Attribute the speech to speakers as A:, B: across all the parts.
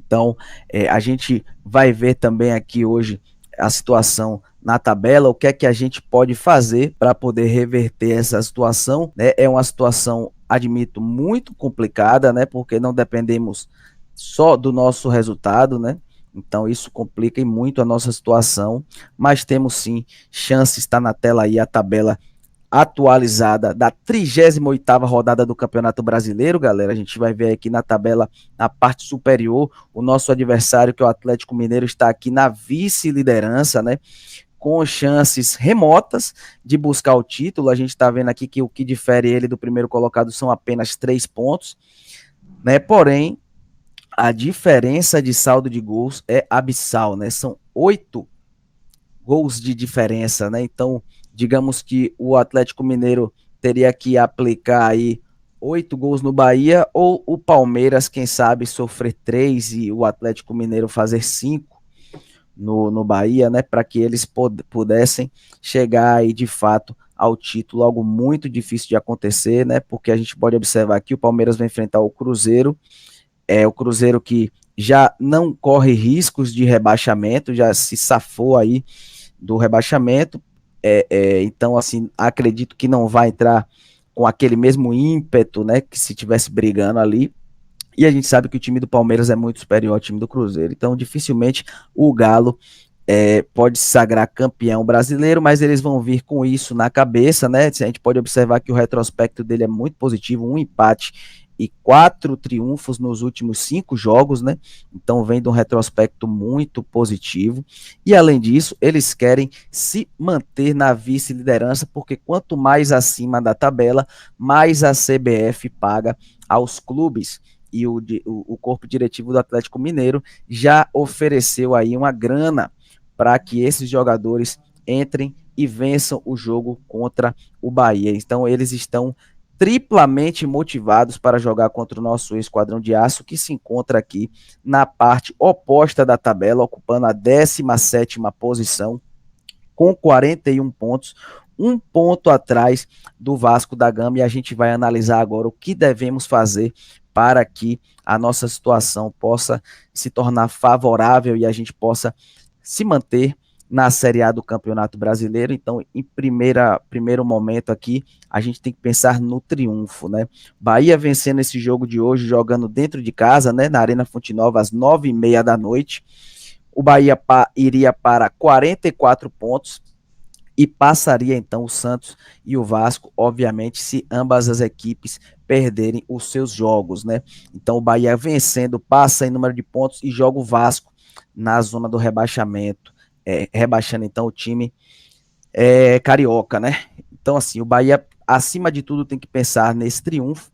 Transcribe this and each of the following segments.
A: Então, a gente vai ver também aqui hoje a situação na tabela, o que é que a gente pode fazer para poder reverter essa situação, né? É uma situação, admito, muito complicada, né? Porque não dependemos só do nosso resultado, né? Então isso complica muito a nossa situação, mas temos sim chance, está na tela aí a tabela atualizada da 38ª rodada do Campeonato Brasileiro, galera. A gente vai ver aqui na tabela, na parte superior, o nosso adversário, que é o Atlético Mineiro, está aqui na vice-liderança, né? Com chances remotas de buscar o título. A gente está vendo aqui que o que difere ele do primeiro colocado são apenas 3 pontos, né? Porém, a diferença de saldo de gols é abissal, né? São 8 gols de diferença, né? Então, digamos que o Atlético Mineiro teria que aplicar aí 8 gols no Bahia, ou o Palmeiras, quem sabe, sofrer 3 e o Atlético Mineiro fazer 5 no Bahia, né? Para que eles pudessem chegar aí de fato ao título, algo muito difícil de acontecer, né? Porque a gente pode observar que o Palmeiras vai enfrentar o Cruzeiro, o Cruzeiro que já não corre riscos de rebaixamento, já se safou aí do rebaixamento, então assim, acredito que não vai entrar com aquele mesmo ímpeto, né, que se tivesse brigando ali, e a gente sabe que o time do Palmeiras é muito superior ao time do Cruzeiro, então dificilmente o Galo pode se sagrar campeão brasileiro, mas eles vão vir com isso na cabeça, né? A gente pode observar que o retrospecto dele é muito positivo, um empate e 4 triunfos nos últimos 5 jogos, né? Então vem de um retrospecto muito positivo. E além disso, eles querem se manter na vice-liderança, porque quanto mais acima da tabela, mais a CBF paga aos clubes. E o corpo diretivo do Atlético Mineiro já ofereceu aí uma grana para que esses jogadores entrem e vençam o jogo contra o Bahia. Então eles estão triplamente motivados para jogar contra o nosso Esquadrão de Aço, que se encontra aqui na parte oposta da tabela, ocupando a 17ª posição, com 41 pontos, um ponto atrás do Vasco da Gama, e a gente vai analisar agora o que devemos fazer para que a nossa situação possa se tornar favorável e a gente possa se manter na Série A do Campeonato Brasileiro. Então, em primeiro momento aqui, a gente tem que pensar no triunfo, né? Bahia vencendo esse jogo de hoje, jogando dentro de casa, né? Na Arena Fonte Nova, às 9h30 da noite. O Bahia iria para 44 pontos e passaria então o Santos e o Vasco, obviamente, se ambas as equipes perderem os seus jogos, né? Então o Bahia vencendo, passa em número de pontos e joga o Vasco na zona do rebaixamento, rebaixando então o time carioca, né? Então assim, o Bahia, acima de tudo, tem que pensar nesse triunfo,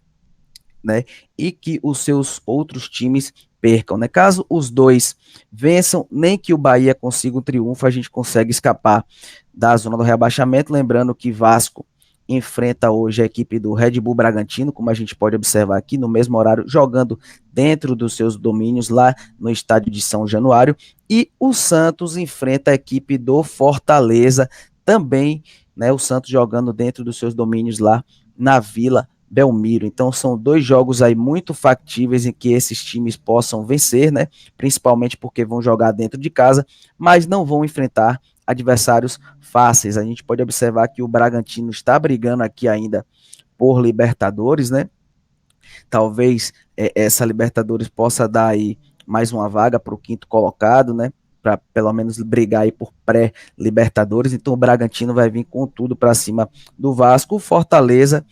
A: né? E que os seus outros times percam, né? Caso os dois vençam, nem que o Bahia consiga um triunfo, a gente consegue escapar da zona do rebaixamento. Lembrando que Vasco enfrenta hoje a equipe do Red Bull Bragantino, como a gente pode observar aqui, no mesmo horário, jogando dentro dos seus domínios, lá no estádio de São Januário, e o Santos enfrenta a equipe do Fortaleza, também, né, o Santos jogando dentro dos seus domínios lá na Vila Belmiro. Então são 2 jogos aí muito factíveis em que esses times possam vencer, né? Principalmente porque vão jogar dentro de casa, mas não vão enfrentar adversários fáceis. A gente pode observar que o Bragantino está brigando aqui ainda por Libertadores, né? Talvez essa Libertadores possa dar aí mais uma vaga para o 5º colocado, né? Para pelo menos brigar aí por pré-Libertadores. Então o Bragantino vai vir com tudo para cima do Vasco. O Fortaleza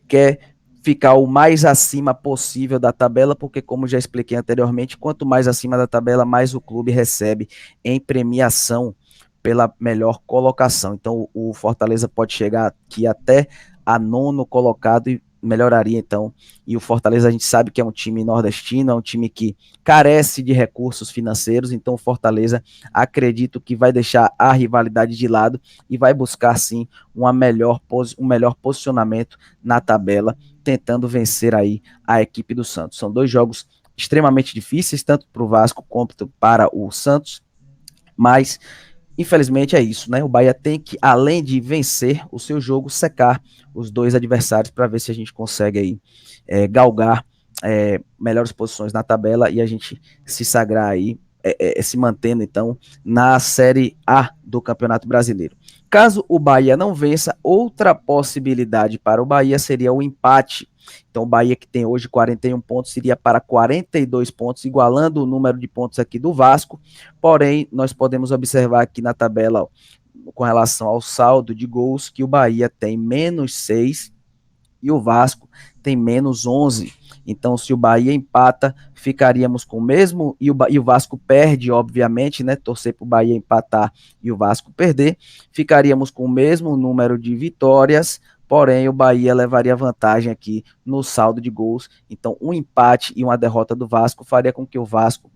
A: quer ficar o mais acima possível da tabela, porque, como já expliquei anteriormente, quanto mais acima da tabela, mais o clube recebe em premiação pela melhor colocação. Então o Fortaleza pode chegar aqui até a 9º colocado e melhoraria então. E o Fortaleza, a gente sabe que é um time nordestino, é um time que carece de recursos financeiros, então o Fortaleza, acredito que vai deixar a rivalidade de lado e vai buscar sim um melhor posicionamento na tabela, tentando vencer aí a equipe do Santos. São 2 jogos extremamente difíceis, tanto para o Vasco quanto para o Santos, mas infelizmente é isso, né? O Bahia tem que, além de vencer o seu jogo, secar os 2 adversários para ver se a gente consegue aí galgar melhores posições na tabela e a gente se sagrar aí, se mantendo então na Série A do Campeonato Brasileiro. Caso o Bahia não vença, outra possibilidade para o Bahia seria o empate. Então o Bahia, que tem hoje 41 pontos, iria para 42 pontos, igualando o número de pontos aqui do Vasco. Porém, nós podemos observar aqui na tabela, ó, com relação ao saldo de gols, que o Bahia tem -6 e o Vasco tem -11. Então, se o Bahia empata, ficaríamos com o mesmo, e o Vasco perde, obviamente, né? Torcer para o Bahia empatar e o Vasco perder, ficaríamos com o mesmo número de vitórias, porém o Bahia levaria vantagem aqui no saldo de gols. Então, um empate e uma derrota do Vasco faria com que o Vasco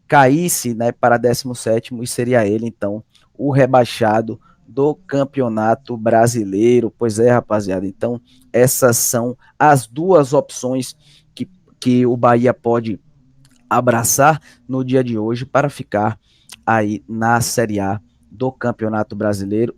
A: caísse, né, para 17º e seria ele, então, o rebaixado do Campeonato Brasileiro. Pois é, rapaziada. Então, essas são as duas opções que o Bahia pode abraçar no dia de hoje para ficar aí na Série A do Campeonato Brasileiro.